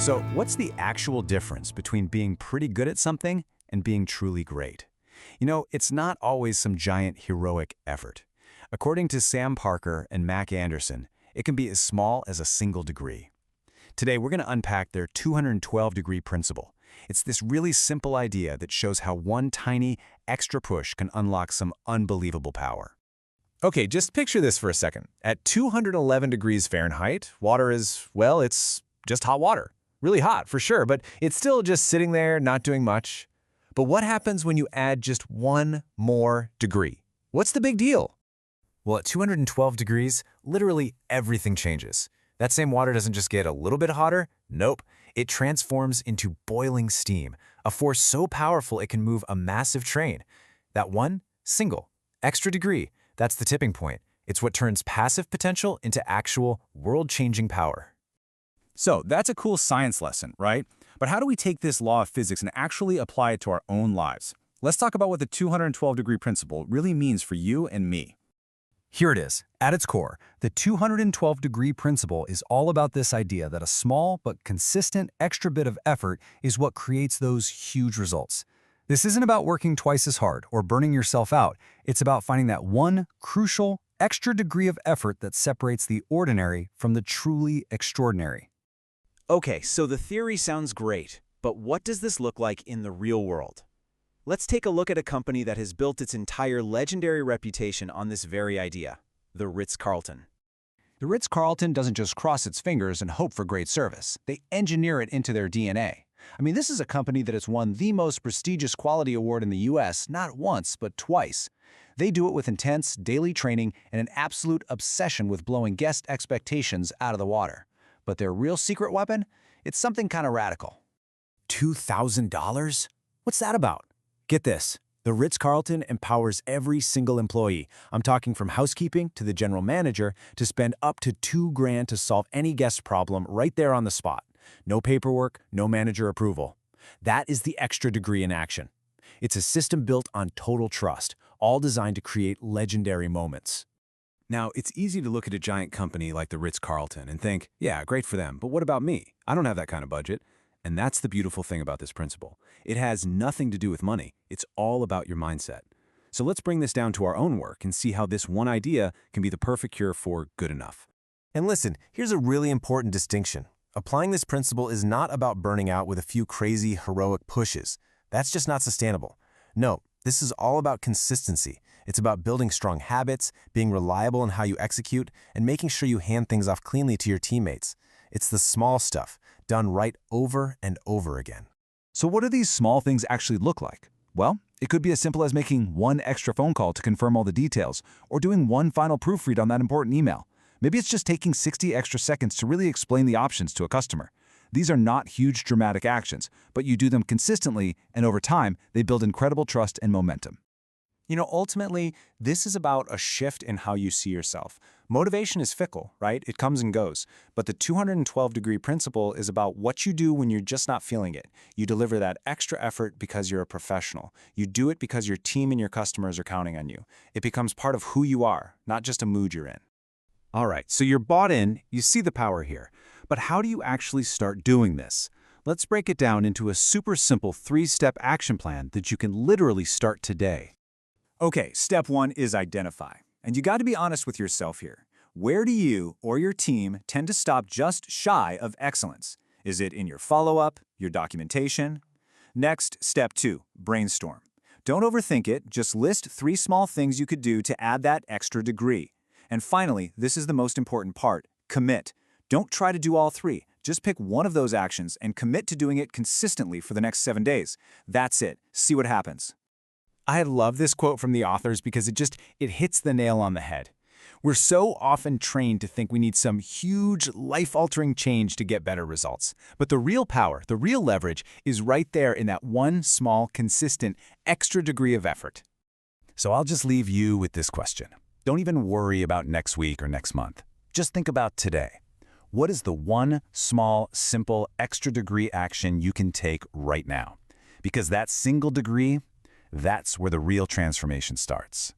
So, what's the actual difference between being pretty good at something and being truly great? It's not always some giant heroic effort. According to Sam Parker and Mac Anderson, it can be as small as a single degree. Today, we're going to unpack their 212-degree principle. It's this really simple idea that shows how one tiny, extra push can unlock some unbelievable power. Okay, just picture this for a second. At 211 degrees Fahrenheit, water is, well, it's just hot water. Really hot, for sure, but it's still just sitting there, not doing much. But what happens when you add just one more degree? What's the big deal? Well, at 212 degrees, literally everything changes. That same water doesn't just get a little bit hotter. Nope. It transforms into boiling steam, a force so powerful it can move a massive train. That one single extra degree, that's the tipping point. It's what turns passive potential into actual world-changing power. So that's a cool science lesson, right? But how do we take this law of physics and actually apply it to our own lives? Let's talk about what the 212-degree principle really means for you and me. Here it is. At its core, the 212-degree principle is all about this idea that a small but consistent extra bit of effort is what creates those huge results. This isn't about working twice as hard or burning yourself out. It's about finding that one crucial, extra degree of effort that separates the ordinary from the truly extraordinary. Okay, so the theory sounds great, but what does this look like in the real world? Let's take a look at a company that has built its entire legendary reputation on this very idea, the Ritz-Carlton. The Ritz-Carlton doesn't just cross its fingers and hope for great service. They engineer it into their DNA. This is a company that has won the most prestigious quality award in the US not once, but twice. They do it with intense daily training and an absolute obsession with blowing guest expectations out of the water. But their real secret weapon? It's something kind of radical. $2,000? What's that about? Get this. The Ritz-Carlton empowers every single employee. I'm talking from housekeeping to the general manager to spend up to $2,000 to solve any guest problem right there on the spot. No paperwork, no manager approval. That is the extra degree in action. It's a system built on total trust, all designed to create legendary moments. Now, it's easy to look at a giant company like the Ritz-Carlton and think, yeah, great for them, but what about me? I don't have that kind of budget. And that's the beautiful thing about this principle. It has nothing to do with money. It's all about your mindset. So let's bring this down to our own work and see how this one idea can be the perfect cure for good enough. And listen, here's a really important distinction. Applying this principle is not about burning out with a few crazy, heroic pushes. That's just not sustainable. No, this is all about consistency. It's about building strong habits, being reliable in how you execute, and making sure you hand things off cleanly to your teammates. It's the small stuff, done right over and over again. So what do these small things actually look like? Well, it could be as simple as making one extra phone call to confirm all the details, or doing one final proofread on that important email. Maybe it's just taking 60 extra seconds to really explain the options to a customer. These are not huge dramatic actions, but you do them consistently, and over time, they build incredible trust and momentum. Ultimately, this is about a shift in how you see yourself. Motivation is fickle, right? It comes and goes. But the 212-degree principle is about what you do when you're just not feeling it. You deliver that extra effort because you're a professional. You do it because your team and your customers are counting on you. It becomes part of who you are, not just a mood you're in. All right, so you're bought in, you see the power here. But how do you actually start doing this? Let's break it down into a super simple 3-step action plan that you can literally start today. Okay, step 1 is identify. And you got to be honest with yourself here. Where do you or your team tend to stop just shy of excellence? Is it in your follow-up, your documentation? Next, step 2, brainstorm. Don't overthink it, just list 3 small things you could do to add that extra degree. And finally, this is the most important part, commit. Don't try to do all 3. Just pick one of those actions and commit to doing it consistently for the next 7 days. That's it. See what happens. I love this quote from the authors because it hits the nail on the head. We're so often trained to think we need some huge, life-altering change to get better results. But the real power, the real leverage, is right there in that one small, consistent, extra degree of effort. So I'll just leave you with this question. Don't even worry about next week or next month. Just think about today. What is the one small, simple, extra degree action you can take right now? Because that single degree, that's where the real transformation starts.